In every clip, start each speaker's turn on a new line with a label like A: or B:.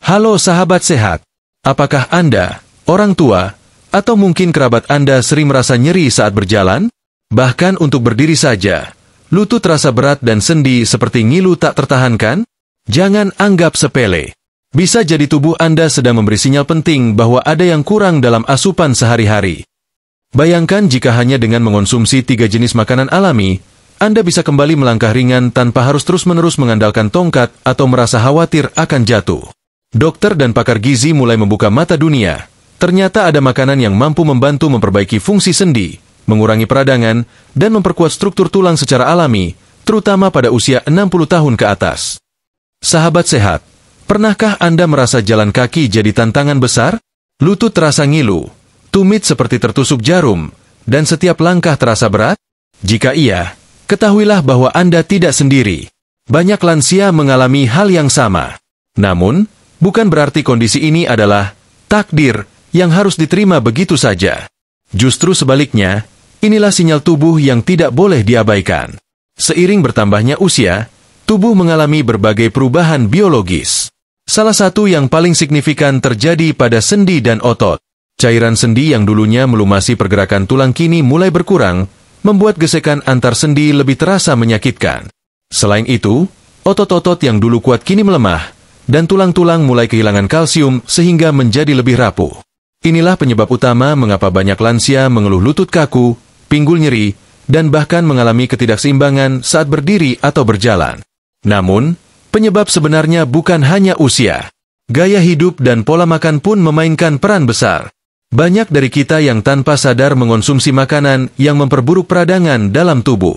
A: Halo sahabat sehat, apakah Anda, orang tua, atau mungkin kerabat Anda sering merasa nyeri saat berjalan? Bahkan untuk berdiri saja, lutut terasa berat dan sendi seperti ngilu tak tertahankan? Jangan anggap sepele. Bisa jadi tubuh Anda sedang memberi sinyal penting bahwa ada yang kurang dalam asupan sehari-hari. Bayangkan jika hanya dengan mengonsumsi 3 jenis makanan alami, Anda bisa kembali melangkah ringan tanpa harus terus-menerus mengandalkan tongkat atau merasa khawatir akan jatuh. Dokter dan pakar gizi mulai membuka mata dunia. Ternyata ada makanan yang mampu membantu memperbaiki fungsi sendi, mengurangi peradangan, dan memperkuat struktur tulang secara alami, terutama pada usia 60 tahun ke atas. Sahabat sehat, pernahkah Anda merasa jalan kaki jadi tantangan besar? Lutut terasa ngilu, tumit seperti tertusuk jarum, dan setiap langkah terasa berat? Jika iya, ketahuilah bahwa Anda tidak sendiri. Banyak lansia mengalami hal yang sama. Namun, bukan berarti kondisi ini adalah takdir yang harus diterima begitu saja. Justru sebaliknya, inilah sinyal tubuh yang tidak boleh diabaikan. Seiring bertambahnya usia, tubuh mengalami berbagai perubahan biologis. Salah satu yang paling signifikan terjadi pada sendi dan otot. Cairan sendi yang dulunya melumasi pergerakan tulang kini mulai berkurang, membuat gesekan antar sendi lebih terasa menyakitkan. Selain itu, otot-otot yang dulu kuat kini melemah, dan tulang-tulang mulai kehilangan kalsium sehingga menjadi lebih rapuh. Inilah penyebab utama mengapa banyak lansia mengeluh lutut kaku, pinggul nyeri, dan bahkan mengalami ketidakseimbangan saat berdiri atau berjalan. Namun, penyebab sebenarnya bukan hanya usia. Gaya hidup dan pola makan pun memainkan peran besar. Banyak dari kita yang tanpa sadar mengonsumsi makanan yang memperburuk peradangan dalam tubuh.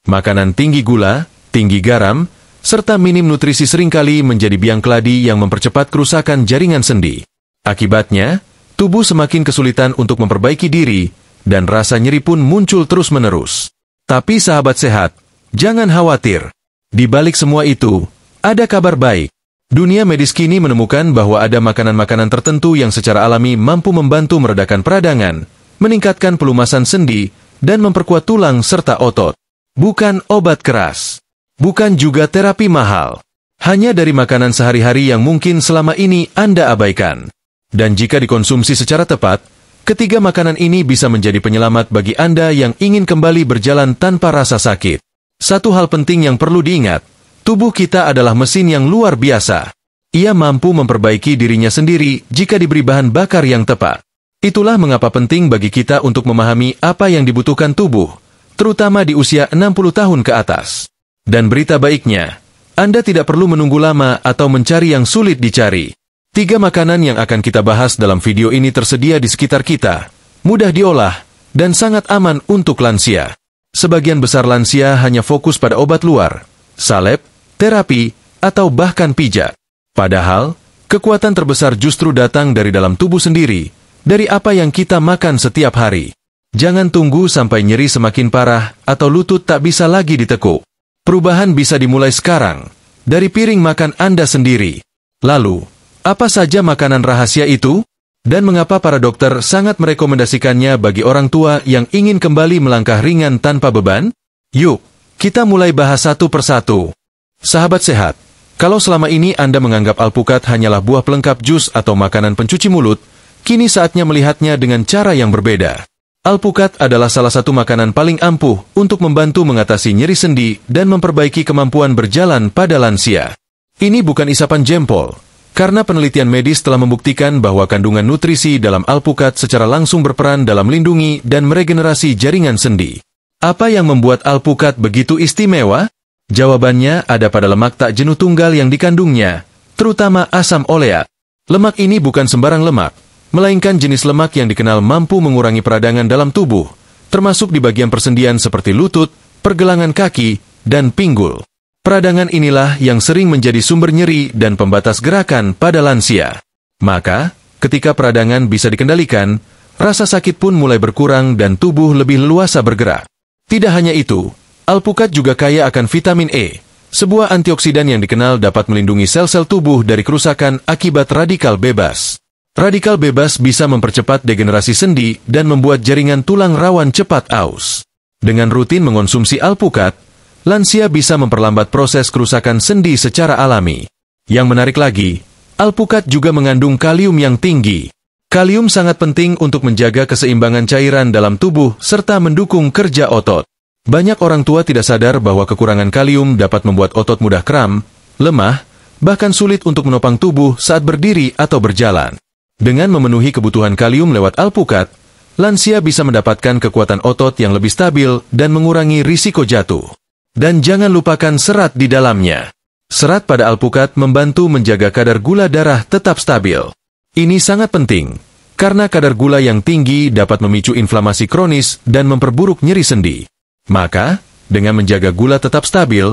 A: Makanan tinggi gula, tinggi garam, serta minim nutrisi seringkali menjadi biang keladi yang mempercepat kerusakan jaringan sendi. Akibatnya, tubuh semakin kesulitan untuk memperbaiki diri, dan rasa nyeri pun muncul terus-menerus. Tapi sahabat sehat, jangan khawatir. Di balik semua itu, ada kabar baik. Dunia medis kini menemukan bahwa ada makanan-makanan tertentu yang secara alami mampu membantu meredakan peradangan, meningkatkan pelumasan sendi, dan memperkuat tulang serta otot. Bukan obat keras. Bukan juga terapi mahal. Hanya dari makanan sehari-hari yang mungkin selama ini Anda abaikan. Dan jika dikonsumsi secara tepat, ketiga makanan ini bisa menjadi penyelamat bagi Anda yang ingin kembali berjalan tanpa rasa sakit. Satu hal penting yang perlu diingat, tubuh kita adalah mesin yang luar biasa. Ia mampu memperbaiki dirinya sendiri jika diberi bahan bakar yang tepat. Itulah mengapa penting bagi kita untuk memahami apa yang dibutuhkan tubuh, terutama di usia 60 tahun ke atas. Dan berita baiknya, Anda tidak perlu menunggu lama atau mencari yang sulit dicari. 3 makanan yang akan kita bahas dalam video ini tersedia di sekitar kita, mudah diolah, dan sangat aman untuk lansia. Sebagian besar lansia hanya fokus pada obat luar, salep, terapi, atau bahkan pijat. Padahal, kekuatan terbesar justru datang dari dalam tubuh sendiri, dari apa yang kita makan setiap hari. Jangan tunggu sampai nyeri semakin parah atau lutut tak bisa lagi ditekuk. Perubahan bisa dimulai sekarang, dari piring makan Anda sendiri. Lalu, apa saja makanan rahasia itu? Dan mengapa para dokter sangat merekomendasikannya bagi orang tua yang ingin kembali melangkah ringan tanpa beban? Yuk, kita mulai bahas satu persatu. Sahabat sehat, kalau selama ini Anda menganggap alpukat hanyalah buah pelengkap jus atau makanan pencuci mulut, kini saatnya melihatnya dengan cara yang berbeda. Alpukat adalah salah satu makanan paling ampuh untuk membantu mengatasi nyeri sendi dan memperbaiki kemampuan berjalan pada lansia. Ini bukan isapan jempol, karena penelitian medis telah membuktikan bahwa kandungan nutrisi dalam alpukat secara langsung berperan dalam melindungi dan meregenerasi jaringan sendi. Apa yang membuat alpukat begitu istimewa? Jawabannya ada pada lemak tak jenuh tunggal yang dikandungnya, terutama asam oleat. Lemak ini bukan sembarang lemak, melainkan jenis lemak yang dikenal mampu mengurangi peradangan dalam tubuh, termasuk di bagian persendian seperti lutut, pergelangan kaki, dan pinggul. Peradangan inilah yang sering menjadi sumber nyeri dan pembatas gerakan pada lansia. Maka, ketika peradangan bisa dikendalikan, rasa sakit pun mulai berkurang dan tubuh lebih leluasa bergerak. Tidak hanya itu, alpukat juga kaya akan vitamin E, sebuah antioksidan yang dikenal dapat melindungi sel-sel tubuh dari kerusakan akibat radikal bebas. Radikal bebas bisa mempercepat degenerasi sendi dan membuat jaringan tulang rawan cepat aus. Dengan rutin mengonsumsi alpukat, lansia bisa memperlambat proses kerusakan sendi secara alami. Yang menarik lagi, Alpukat juga mengandung kalium yang tinggi. Kalium sangat penting untuk menjaga keseimbangan cairan dalam tubuh serta mendukung kerja otot. Banyak orang tua tidak sadar bahwa kekurangan kalium dapat membuat otot mudah kram, lemah, bahkan sulit untuk menopang tubuh saat berdiri atau berjalan. Dengan memenuhi kebutuhan kalium lewat alpukat, lansia bisa mendapatkan kekuatan otot yang lebih stabil dan mengurangi risiko jatuh. Dan jangan lupakan serat di dalamnya. Serat pada alpukat membantu menjaga kadar gula darah tetap stabil. Ini sangat penting, karena kadar gula yang tinggi dapat memicu inflamasi kronis dan memperburuk nyeri sendi. Maka, dengan menjaga gula tetap stabil,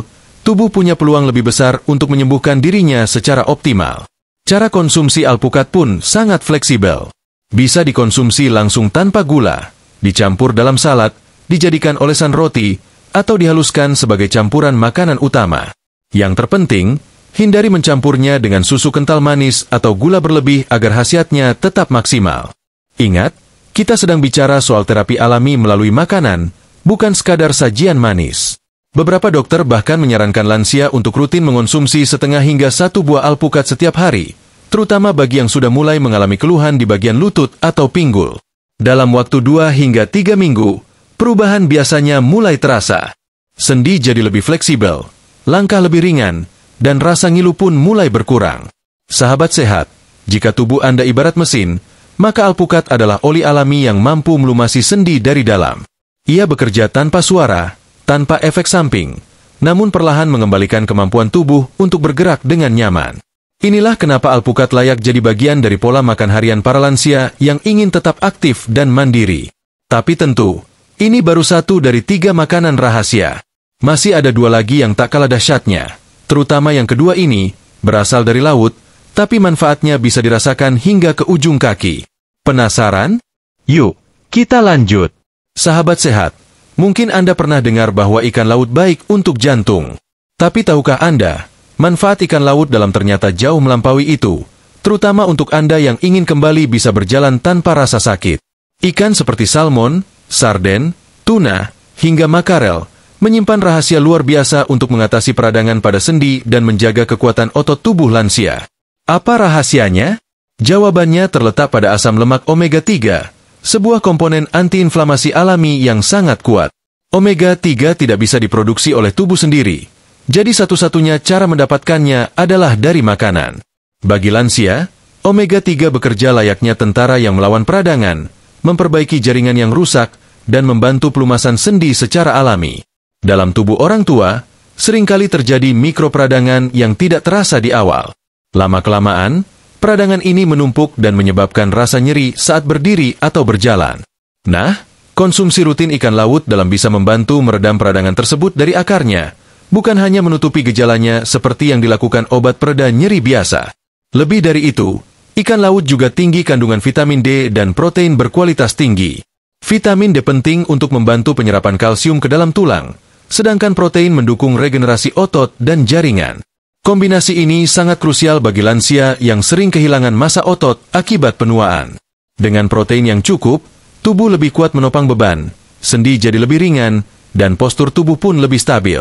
A: tubuh punya peluang lebih besar untuk menyembuhkan dirinya secara optimal. Cara konsumsi alpukat pun sangat fleksibel. Bisa dikonsumsi langsung tanpa gula, dicampur dalam salad, dijadikan olesan roti, atau dihaluskan sebagai campuran makanan utama. Yang terpenting, hindari mencampurnya dengan susu kental manis atau gula berlebih agar khasiatnya tetap maksimal. Ingat, kita sedang bicara soal terapi alami melalui makanan, bukan sekadar sajian manis. Beberapa dokter bahkan menyarankan lansia untuk rutin mengonsumsi setengah hingga 1 buah alpukat setiap hari, terutama bagi yang sudah mulai mengalami keluhan di bagian lutut atau pinggul. Dalam waktu 2 hingga 3 minggu, perubahan biasanya mulai terasa. Sendi jadi lebih fleksibel, langkah lebih ringan, dan rasa ngilu pun mulai berkurang. Sahabat sehat, jika tubuh Anda ibarat mesin, maka alpukat adalah oli alami yang mampu melumasi sendi dari dalam. Ia bekerja tanpa suara, tanpa efek samping, namun perlahan mengembalikan kemampuan tubuh untuk bergerak dengan nyaman. Inilah kenapa alpukat layak jadi bagian dari pola makan harian para lansia yang ingin tetap aktif dan mandiri. Tapi tentu, ini baru 1 dari 3 makanan rahasia. Masih ada 2 lagi yang tak kalah dahsyatnya. Terutama yang kedua ini, berasal dari laut, tapi manfaatnya bisa dirasakan hingga ke ujung kaki. Penasaran? Yuk, kita lanjut. Sahabat sehat, mungkin Anda pernah dengar bahwa ikan laut baik untuk jantung. Tapi tahukah Anda, manfaat ikan laut dalam ternyata jauh melampaui itu, terutama untuk Anda yang ingin kembali bisa berjalan tanpa rasa sakit. Ikan seperti salmon, sarden, tuna, hingga makarel, menyimpan rahasia luar biasa untuk mengatasi peradangan pada sendi dan menjaga kekuatan otot tubuh lansia. Apa rahasianya? Jawabannya terletak pada asam lemak omega-3, sebuah komponen antiinflamasi alami yang sangat kuat. Omega-3 tidak bisa diproduksi oleh tubuh sendiri, jadi satu-satunya cara mendapatkannya adalah dari makanan. Bagi lansia, omega-3 bekerja layaknya tentara yang melawan peradangan, memperbaiki jaringan yang rusak, dan membantu pelumasan sendi secara alami. Dalam tubuh orang tua, seringkali terjadi mikroperadangan yang tidak terasa di awal. Lama-kelamaan, peradangan ini menumpuk dan menyebabkan rasa nyeri saat berdiri atau berjalan. Nah, konsumsi rutin ikan laut dalam bisa membantu meredam peradangan tersebut dari akarnya, bukan hanya menutupi gejalanya seperti yang dilakukan obat pereda nyeri biasa. Lebih dari itu, ikan laut juga tinggi kandungan vitamin D dan protein berkualitas tinggi. Vitamin D penting untuk membantu penyerapan kalsium ke dalam tulang, sedangkan protein mendukung regenerasi otot dan jaringan. Kombinasi ini sangat krusial bagi lansia yang sering kehilangan massa otot akibat penuaan. Dengan protein yang cukup, tubuh lebih kuat menopang beban, sendi jadi lebih ringan, dan postur tubuh pun lebih stabil.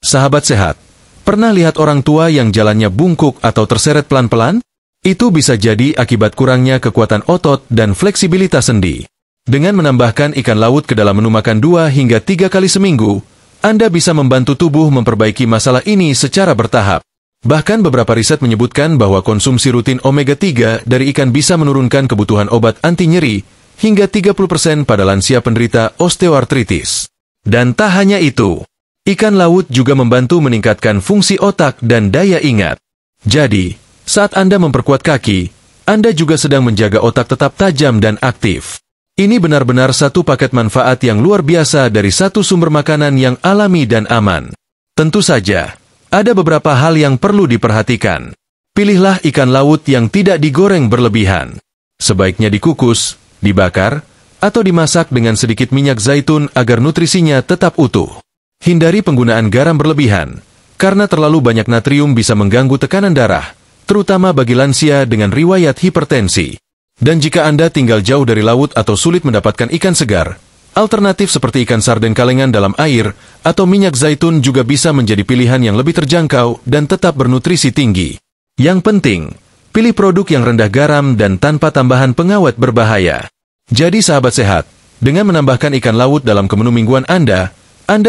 A: Sahabat sehat, pernah lihat orang tua yang jalannya bungkuk atau terseret pelan-pelan? Itu bisa jadi akibat kurangnya kekuatan otot dan fleksibilitas sendi. Dengan menambahkan ikan laut ke dalam menu makan 2 hingga 3 kali seminggu, Anda bisa membantu tubuh memperbaiki masalah ini secara bertahap. Bahkan beberapa riset menyebutkan bahwa konsumsi rutin omega-3 dari ikan bisa menurunkan kebutuhan obat anti nyeri hingga 30% pada lansia penderita osteoartritis. Dan tak hanya itu, ikan laut juga membantu meningkatkan fungsi otak dan daya ingat. Jadi, saat Anda memperkuat kaki, Anda juga sedang menjaga otak tetap tajam dan aktif. Ini benar-benar satu paket manfaat yang luar biasa dari satu sumber makanan yang alami dan aman. Tentu saja, ada beberapa hal yang perlu diperhatikan. Pilihlah ikan laut yang tidak digoreng berlebihan. Sebaiknya dikukus, dibakar, atau dimasak dengan sedikit minyak zaitun agar nutrisinya tetap utuh. Hindari penggunaan garam berlebihan, karena terlalu banyak natrium bisa mengganggu tekanan darah, terutama bagi lansia dengan riwayat hipertensi. Dan jika Anda tinggal jauh dari laut atau sulit mendapatkan ikan segar, alternatif seperti ikan sarden kalengan dalam air atau minyak zaitun juga bisa menjadi pilihan yang lebih terjangkau dan tetap bernutrisi tinggi. Yang penting, Pilih produk yang rendah garam dan tanpa tambahan pengawet berbahaya. Jadi sahabat sehat, dengan menambahkan ikan laut dalam menu mingguan Anda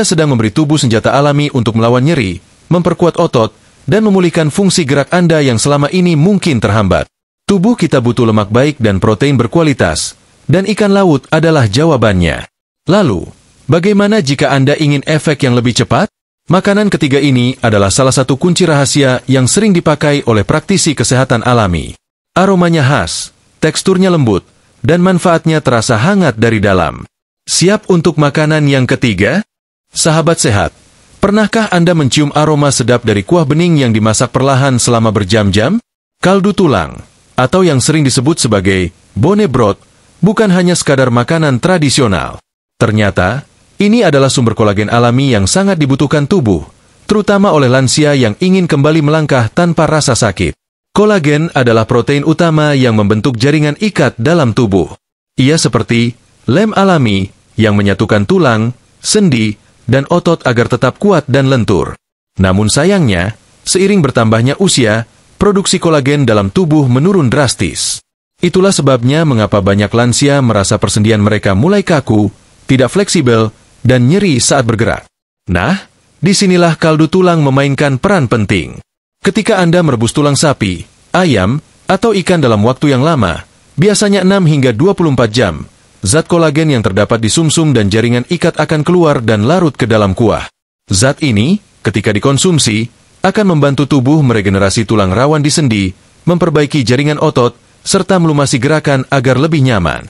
A: sedang memberi tubuh senjata alami untuk melawan nyeri, memperkuat otot, dan memulihkan fungsi gerak Anda yang selama ini mungkin terhambat. Tubuh kita butuh lemak baik dan protein berkualitas, dan ikan laut adalah jawabannya. Lalu, bagaimana jika Anda ingin efek yang lebih cepat? Makanan ketiga ini adalah salah satu kunci rahasia yang sering dipakai oleh praktisi kesehatan alami. Aromanya khas, teksturnya lembut, dan manfaatnya terasa hangat dari dalam. Siap untuk makanan yang ketiga? Sahabat sehat, pernahkah Anda mencium aroma sedap dari kuah bening yang dimasak perlahan selama berjam-jam? Kaldu tulang, atau yang sering disebut sebagai bone broth, bukan hanya sekadar makanan tradisional. Ternyata, ini adalah sumber kolagen alami yang sangat dibutuhkan tubuh, terutama oleh lansia yang ingin kembali melangkah tanpa rasa sakit. Kolagen adalah protein utama yang membentuk jaringan ikat dalam tubuh. Ia seperti lem alami yang menyatukan tulang, sendi, dan otot agar tetap kuat dan lentur. Namun sayangnya, seiring bertambahnya usia, produksi kolagen dalam tubuh menurun drastis. Itulah sebabnya mengapa banyak lansia merasa persendian mereka mulai kaku, tidak fleksibel, dan nyeri saat bergerak. Nah, disinilah kaldu tulang memainkan peran penting. Ketika Anda merebus tulang sapi, ayam, atau ikan dalam waktu yang lama, biasanya 6 hingga 24 jam, zat kolagen yang terdapat di sumsum dan jaringan ikat akan keluar dan larut ke dalam kuah. Zat ini, ketika dikonsumsi, akan membantu tubuh meregenerasi tulang rawan di sendi, memperbaiki jaringan otot, serta melumasi gerakan agar lebih nyaman.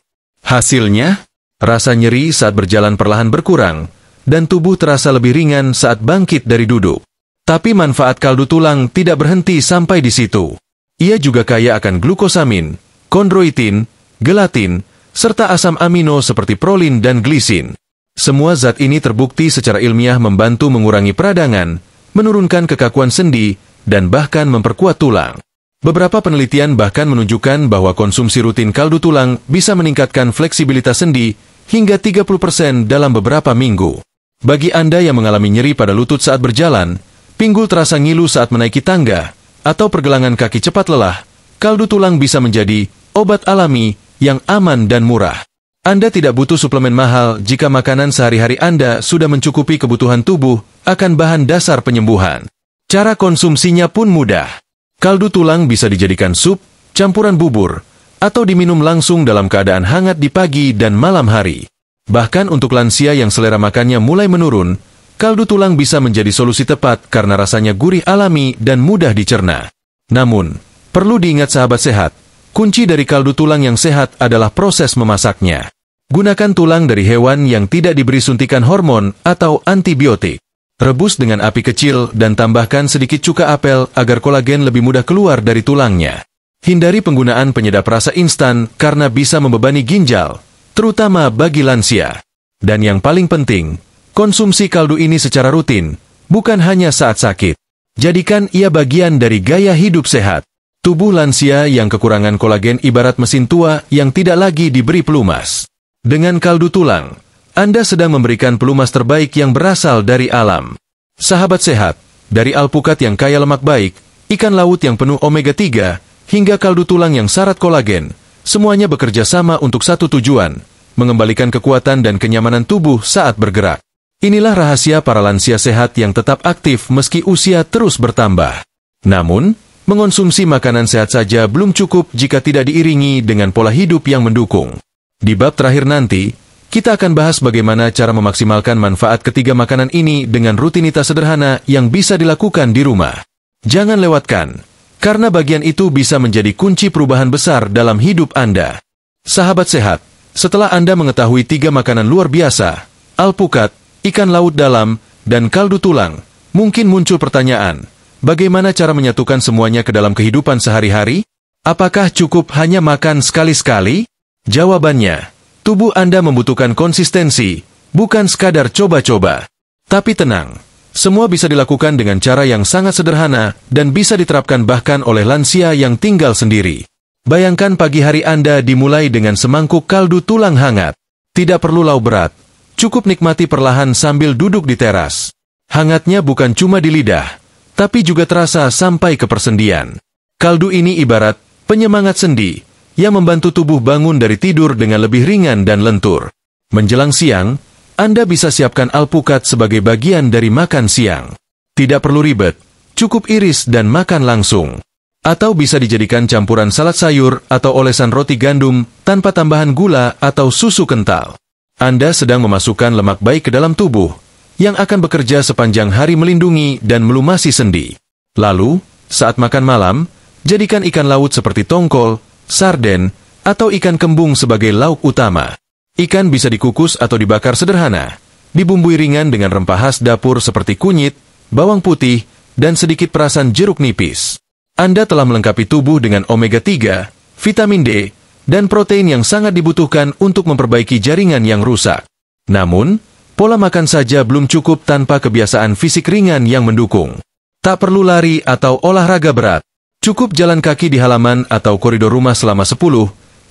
A: Hasilnya, rasa nyeri saat berjalan perlahan berkurang, dan tubuh terasa lebih ringan saat bangkit dari duduk. Tapi manfaat kaldu tulang tidak berhenti sampai di situ. Ia juga kaya akan glukosamin, kondroitin, gelatin, serta asam amino seperti prolin dan glisin. Semua zat ini terbukti secara ilmiah membantu mengurangi peradangan, menurunkan kekakuan sendi, dan bahkan memperkuat tulang. Beberapa penelitian bahkan menunjukkan bahwa konsumsi rutin kaldu tulang bisa meningkatkan fleksibilitas sendi hingga 30% dalam beberapa minggu. Bagi Anda yang mengalami nyeri pada lutut saat berjalan, pinggul terasa ngilu saat menaiki tangga, atau pergelangan kaki cepat lelah, kaldu tulang bisa menjadi obat alami yang aman dan murah. Anda tidak butuh suplemen mahal jika makanan sehari-hari Anda sudah mencukupi kebutuhan tubuh akan bahan dasar penyembuhan. Cara konsumsinya pun mudah. Kaldu tulang bisa dijadikan sup, campuran bubur, atau diminum langsung dalam keadaan hangat di pagi dan malam hari. Bahkan untuk lansia yang selera makannya mulai menurun, kaldu tulang bisa menjadi solusi tepat karena rasanya gurih alami dan mudah dicerna. Namun, perlu diingat sahabat sehat, kunci dari kaldu tulang yang sehat adalah proses memasaknya. Gunakan tulang dari hewan yang tidak diberi suntikan hormon atau antibiotik. Rebus dengan api kecil dan tambahkan sedikit cuka apel agar kolagen lebih mudah keluar dari tulangnya. Hindari penggunaan penyedap rasa instan karena bisa membebani ginjal, terutama bagi lansia. Dan yang paling penting, konsumsi kaldu ini secara rutin, bukan hanya saat sakit. Jadikan ia bagian dari gaya hidup sehat. Tubuh lansia yang kekurangan kolagen ibarat mesin tua yang tidak lagi diberi pelumas. Dengan kaldu tulang, Anda sedang memberikan pelumas terbaik yang berasal dari alam. Sahabat sehat, dari alpukat yang kaya lemak baik, ikan laut yang penuh omega 3, hingga kaldu tulang yang syarat kolagen, semuanya bekerja sama untuk satu tujuan, mengembalikan kekuatan dan kenyamanan tubuh saat bergerak. Inilah rahasia para lansia sehat yang tetap aktif meski usia terus bertambah. Namun, mengonsumsi makanan sehat saja belum cukup jika tidak diiringi dengan pola hidup yang mendukung. Di bab terakhir nanti, kita akan bahas bagaimana cara memaksimalkan manfaat ketiga makanan ini dengan rutinitas sederhana yang bisa dilakukan di rumah. Jangan lewatkan, karena bagian itu bisa menjadi kunci perubahan besar dalam hidup Anda. Sahabat sehat, setelah Anda mengetahui 3 makanan luar biasa, alpukat, ikan laut dalam, dan kaldu tulang, mungkin muncul pertanyaan, bagaimana cara menyatukan semuanya ke dalam kehidupan sehari-hari? Apakah cukup hanya makan sekali-sekali? Jawabannya, tubuh Anda membutuhkan konsistensi, bukan sekadar coba-coba. Tapi tenang, semua bisa dilakukan dengan cara yang sangat sederhana dan bisa diterapkan bahkan oleh lansia yang tinggal sendiri. Bayangkan pagi hari Anda dimulai dengan semangkuk kaldu tulang hangat. Tidak perlu lauk berat, cukup nikmati perlahan sambil duduk di teras. Hangatnya bukan cuma di lidah, tapi juga terasa sampai ke persendian. Kaldu ini ibarat penyemangat sendi yang membantu tubuh bangun dari tidur dengan lebih ringan dan lentur. Menjelang siang, Anda bisa siapkan alpukat sebagai bagian dari makan siang. Tidak perlu ribet, cukup iris dan makan langsung. Atau bisa dijadikan campuran salad sayur atau olesan roti gandum tanpa tambahan gula atau susu kental. Anda sedang memasukkan lemak baik ke dalam tubuh, yang akan bekerja sepanjang hari melindungi dan melumasi sendi. Lalu, saat makan malam, jadikan ikan laut seperti tongkol, sarden, atau ikan kembung sebagai lauk utama. Ikan bisa dikukus atau dibakar sederhana, dibumbui ringan dengan rempah khas dapur seperti kunyit, bawang putih, dan sedikit perasan jeruk nipis. Anda telah melengkapi tubuh dengan omega-3, vitamin D, dan protein yang sangat dibutuhkan untuk memperbaiki jaringan yang rusak. Namun, pola makan saja belum cukup tanpa kebiasaan fisik ringan yang mendukung. Tak perlu lari atau olahraga berat. Cukup jalan kaki di halaman atau koridor rumah selama 10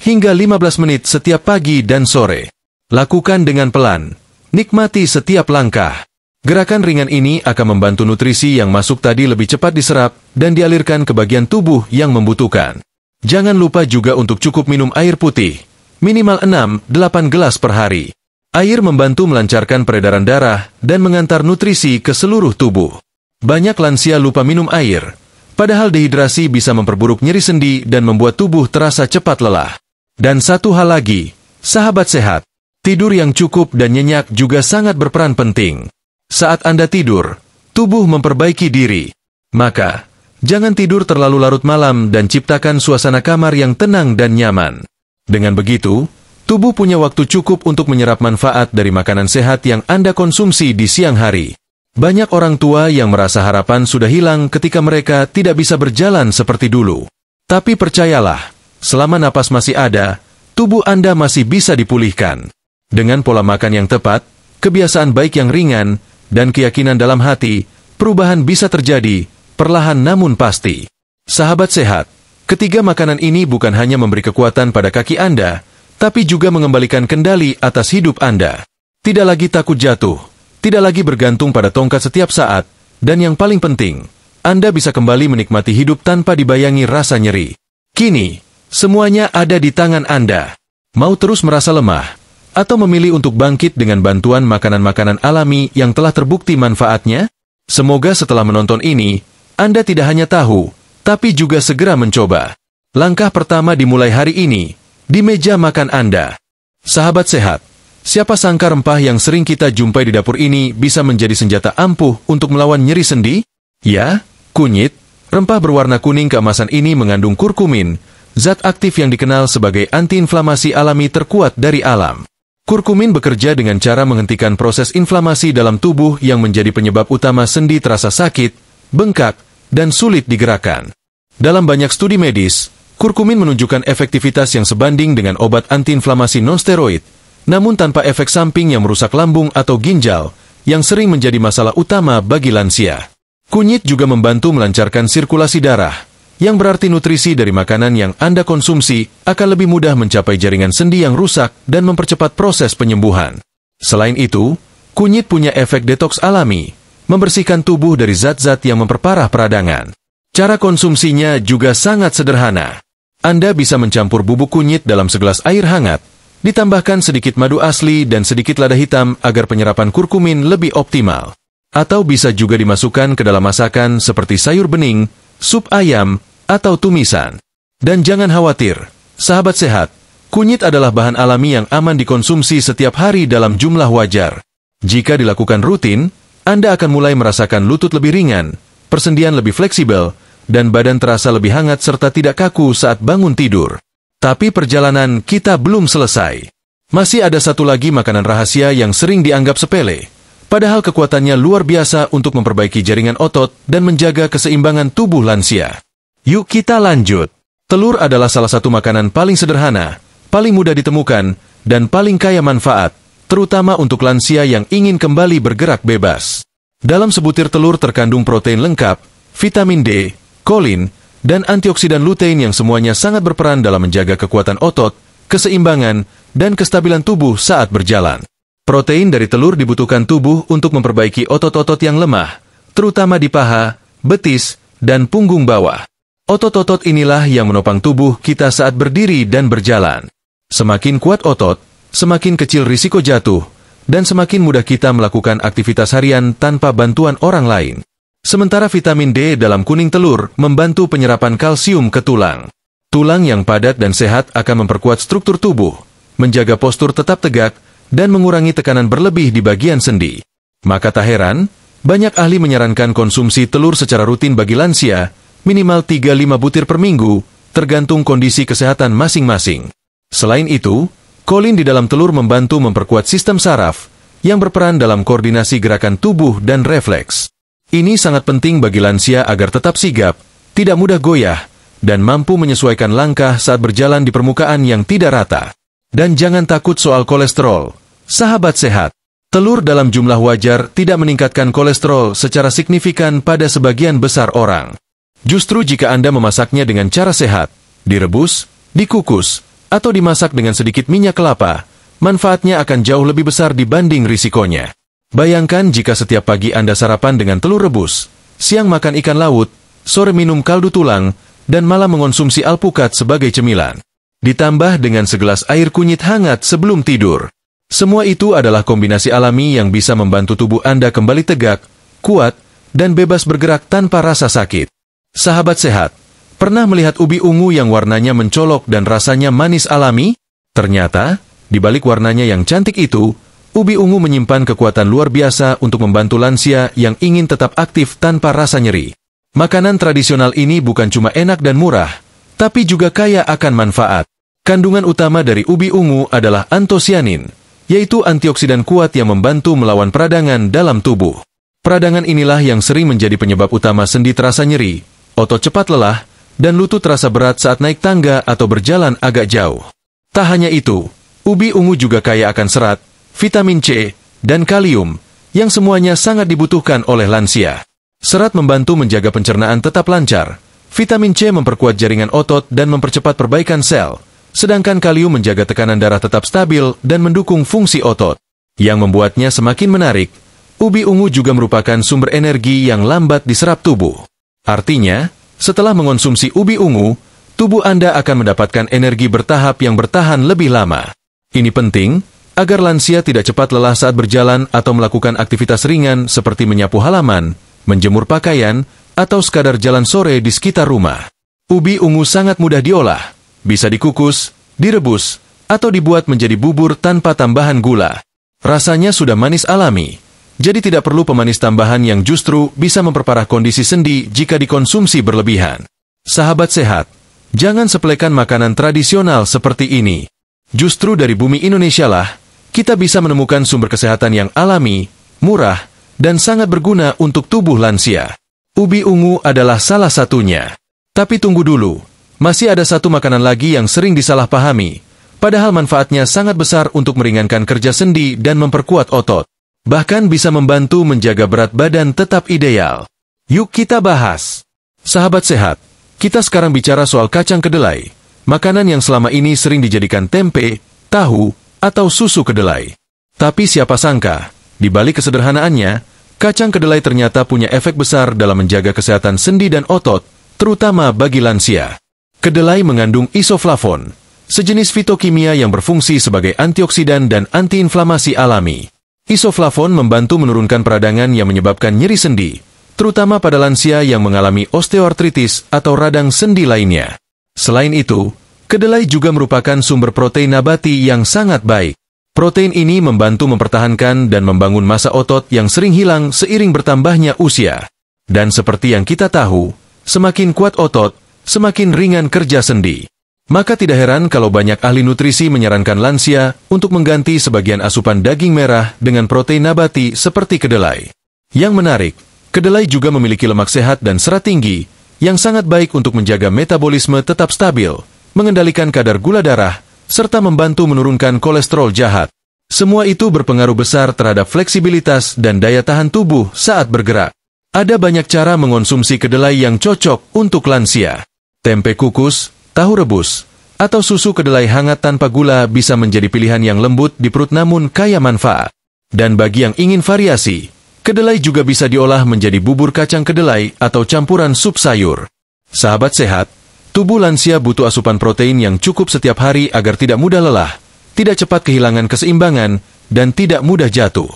A: hingga 15 menit setiap pagi dan sore. Lakukan dengan pelan. Nikmati setiap langkah. Gerakan ringan ini akan membantu nutrisi yang masuk tadi lebih cepat diserap dan dialirkan ke bagian tubuh yang membutuhkan. Jangan lupa juga untuk cukup minum air putih, minimal 6-8 gelas per hari. Air membantu melancarkan peredaran darah dan mengantar nutrisi ke seluruh tubuh. Banyak lansia lupa minum air, padahal dehidrasi bisa memperburuk nyeri sendi dan membuat tubuh terasa cepat lelah. Dan satu hal lagi, sahabat sehat, tidur yang cukup dan nyenyak juga sangat berperan penting. Saat Anda tidur, tubuh memperbaiki diri. Maka, jangan tidur terlalu larut malam dan ciptakan suasana kamar yang tenang dan nyaman. Dengan begitu, tubuh punya waktu cukup untuk menyerap manfaat dari makanan sehat yang Anda konsumsi di siang hari. Banyak orang tua yang merasa harapan sudah hilang ketika mereka tidak bisa berjalan seperti dulu. Tapi percayalah, selama napas masih ada, tubuh Anda masih bisa dipulihkan. Dengan pola makan yang tepat, kebiasaan baik yang ringan, dan keyakinan dalam hati, perubahan bisa terjadi, perlahan namun pasti. Sahabat sehat, ketiga makanan ini bukan hanya memberi kekuatan pada kaki Anda, tapi juga mengembalikan kendali atas hidup Anda. Tidak lagi takut jatuh, tidak lagi bergantung pada tongkat setiap saat, dan yang paling penting, Anda bisa kembali menikmati hidup tanpa dibayangi rasa nyeri. Kini, semuanya ada di tangan Anda. Mau terus merasa lemah? Atau memilih untuk bangkit dengan bantuan makanan-makanan alami yang telah terbukti manfaatnya? Semoga setelah menonton ini, Anda tidak hanya tahu, tapi juga segera mencoba. Langkah pertama dimulai hari ini, di meja makan Anda. Sahabat sehat, siapa sangka rempah yang sering kita jumpai di dapur ini bisa menjadi senjata ampuh untuk melawan nyeri sendi? Ya, kunyit, rempah berwarna kuning keemasan ini mengandung kurkumin, zat aktif yang dikenal sebagai antiinflamasi alami terkuat dari alam. Kurkumin bekerja dengan cara menghentikan proses inflamasi dalam tubuh yang menjadi penyebab utama sendi terasa sakit, bengkak, dan sulit digerakkan. Dalam banyak studi medis, kurkumin menunjukkan efektivitas yang sebanding dengan obat antiinflamasi nonsteroid, namun tanpa efek samping yang merusak lambung atau ginjal, yang sering menjadi masalah utama bagi lansia. Kunyit juga membantu melancarkan sirkulasi darah, yang berarti nutrisi dari makanan yang Anda konsumsi akan lebih mudah mencapai jaringan sendi yang rusak dan mempercepat proses penyembuhan. Selain itu, kunyit punya efek detoks alami, membersihkan tubuh dari zat-zat yang memperparah peradangan. Cara konsumsinya juga sangat sederhana. Anda bisa mencampur bubuk kunyit dalam segelas air hangat, ditambahkan sedikit madu asli dan sedikit lada hitam agar penyerapan kurkumin lebih optimal. Atau bisa juga dimasukkan ke dalam masakan seperti sayur bening, sup ayam, atau tumisan. Dan jangan khawatir, sahabat sehat, kunyit adalah bahan alami yang aman dikonsumsi setiap hari dalam jumlah wajar. Jika dilakukan rutin, Anda akan mulai merasakan lutut lebih ringan, persendian lebih fleksibel, dan badan terasa lebih hangat serta tidak kaku saat bangun tidur. Tapi perjalanan kita belum selesai. Masih ada satu lagi makanan rahasia yang sering dianggap sepele, padahal kekuatannya luar biasa untuk memperbaiki jaringan otot dan menjaga keseimbangan tubuh lansia. Yuk kita lanjut. Telur adalah salah satu makanan paling sederhana, paling mudah ditemukan, dan paling kaya manfaat, terutama untuk lansia yang ingin kembali bergerak bebas. Dalam sebutir telur terkandung protein lengkap, vitamin D, kolin, dan antioksidan lutein yang semuanya sangat berperan dalam menjaga kekuatan otot, keseimbangan, dan kestabilan tubuh saat berjalan. Protein dari telur dibutuhkan tubuh untuk memperbaiki otot-otot yang lemah, terutama di paha, betis, dan punggung bawah. Otot-otot inilah yang menopang tubuh kita saat berdiri dan berjalan. Semakin kuat otot, semakin kecil risiko jatuh, dan semakin mudah kita melakukan aktivitas harian tanpa bantuan orang lain. Sementara vitamin D dalam kuning telur membantu penyerapan kalsium ke tulang. Tulang yang padat dan sehat akan memperkuat struktur tubuh, menjaga postur tetap tegak, dan mengurangi tekanan berlebih di bagian sendi. Maka tak heran, banyak ahli menyarankan konsumsi telur secara rutin bagi lansia, minimal 3-5 butir per minggu, tergantung kondisi kesehatan masing-masing. Selain itu, kolin di dalam telur membantu memperkuat sistem saraf, yang berperan dalam koordinasi gerakan tubuh dan refleks. Ini sangat penting bagi lansia agar tetap sigap, tidak mudah goyah, dan mampu menyesuaikan langkah saat berjalan di permukaan yang tidak rata. Dan jangan takut soal kolesterol, sahabat sehat. Telur dalam jumlah wajar tidak meningkatkan kolesterol secara signifikan pada sebagian besar orang. Justru jika Anda memasaknya dengan cara sehat, direbus, dikukus, atau dimasak dengan sedikit minyak kelapa, manfaatnya akan jauh lebih besar dibanding risikonya. Bayangkan jika setiap pagi Anda sarapan dengan telur rebus, siang makan ikan laut, sore minum kaldu tulang, dan malam mengonsumsi alpukat sebagai cemilan. Ditambah dengan segelas air kunyit hangat sebelum tidur. Semua itu adalah kombinasi alami yang bisa membantu tubuh Anda kembali tegak, kuat, dan bebas bergerak tanpa rasa sakit. Sahabat sehat, pernah melihat ubi ungu yang warnanya mencolok dan rasanya manis alami? Ternyata, di balik warnanya yang cantik itu, ubi ungu menyimpan kekuatan luar biasa untuk membantu lansia yang ingin tetap aktif tanpa rasa nyeri. Makanan tradisional ini bukan cuma enak dan murah, tapi juga kaya akan manfaat. Kandungan utama dari ubi ungu adalah antosianin, yaitu antioksidan kuat yang membantu melawan peradangan dalam tubuh. Peradangan inilah yang sering menjadi penyebab utama sendi terasa nyeri, otot cepat lelah, dan lutut terasa berat saat naik tangga atau berjalan agak jauh. Tak hanya itu, ubi ungu juga kaya akan serat, vitamin C, dan kalium, yang semuanya sangat dibutuhkan oleh lansia. Serat membantu menjaga pencernaan tetap lancar, vitamin C memperkuat jaringan otot dan mempercepat perbaikan sel, sedangkan kalium menjaga tekanan darah tetap stabil dan mendukung fungsi otot. Yang membuatnya semakin menarik, ubi ungu juga merupakan sumber energi yang lambat diserap tubuh. Artinya, setelah mengonsumsi ubi ungu, tubuh Anda akan mendapatkan energi bertahap yang bertahan lebih lama. Ini penting, agar lansia tidak cepat lelah saat berjalan atau melakukan aktivitas ringan seperti menyapu halaman, menjemur pakaian, atau sekadar jalan sore di sekitar rumah. Ubi ungu sangat mudah diolah, bisa dikukus, direbus, atau dibuat menjadi bubur tanpa tambahan gula. Rasanya sudah manis alami, jadi tidak perlu pemanis tambahan yang justru bisa memperparah kondisi sendi jika dikonsumsi berlebihan. Sahabat sehat, jangan sepelekan makanan tradisional seperti ini. Justru dari bumi Indonesia lah, kita bisa menemukan sumber kesehatan yang alami, murah, dan sangat berguna untuk tubuh lansia. Ubi ungu adalah salah satunya. Tapi tunggu dulu, masih ada satu makanan lagi yang sering disalahpahami, padahal manfaatnya sangat besar untuk meringankan kerja sendi dan memperkuat otot. Bahkan bisa membantu menjaga berat badan tetap ideal. Yuk kita bahas. Sahabat sehat, kita sekarang bicara soal kacang kedelai, makanan yang selama ini sering dijadikan tempe, tahu, atau susu kedelai. Tapi siapa sangka, di balik kesederhanaannya, kacang kedelai ternyata punya efek besar dalam menjaga kesehatan sendi dan otot, terutama bagi lansia. Kedelai mengandung isoflavon, sejenis fitokimia yang berfungsi sebagai antioksidan dan antiinflamasi alami. Isoflavon membantu menurunkan peradangan yang menyebabkan nyeri sendi, terutama pada lansia yang mengalami osteoartritis atau radang sendi lainnya. Selain itu, kedelai juga merupakan sumber protein nabati yang sangat baik. Protein ini membantu mempertahankan dan membangun massa otot yang sering hilang seiring bertambahnya usia. Dan seperti yang kita tahu, semakin kuat otot, semakin ringan kerja sendi. Maka tidak heran kalau banyak ahli nutrisi menyarankan lansia untuk mengganti sebagian asupan daging merah dengan protein nabati seperti kedelai. Yang menarik, kedelai juga memiliki lemak sehat dan serat tinggi, yang sangat baik untuk menjaga metabolisme tetap stabil, mengendalikan kadar gula darah, serta membantu menurunkan kolesterol jahat. Semua itu berpengaruh besar terhadap fleksibilitas dan daya tahan tubuh saat bergerak. Ada banyak cara mengonsumsi kedelai yang cocok untuk lansia. Tempe kukus, tahu rebus, atau susu kedelai hangat tanpa gula bisa menjadi pilihan yang lembut di perut namun kaya manfaat. Dan bagi yang ingin variasi, kedelai juga bisa diolah menjadi bubur kacang kedelai atau campuran sup sayur. Sahabat sehat, tubuh lansia butuh asupan protein yang cukup setiap hari agar tidak mudah lelah, tidak cepat kehilangan keseimbangan, dan tidak mudah jatuh.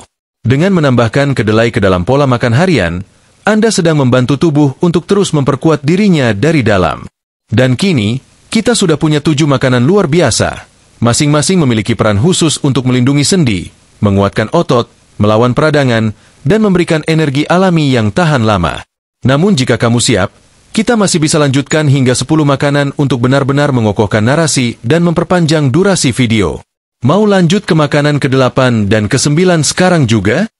A: Dengan menambahkan kedelai ke dalam pola makan harian, Anda sedang membantu tubuh untuk terus memperkuat dirinya dari dalam. Dan kini, kita sudah punya 7 makanan luar biasa. Masing-masing memiliki peran khusus untuk melindungi sendi, menguatkan otot, melawan peradangan, dan memberikan energi alami yang tahan lama. Namun jika kamu siap, kita masih bisa lanjutkan hingga 10 makanan untuk benar-benar mengokohkan narasi dan memperpanjang durasi video. Mau lanjut ke makanan ke-8 dan ke-9 sekarang juga?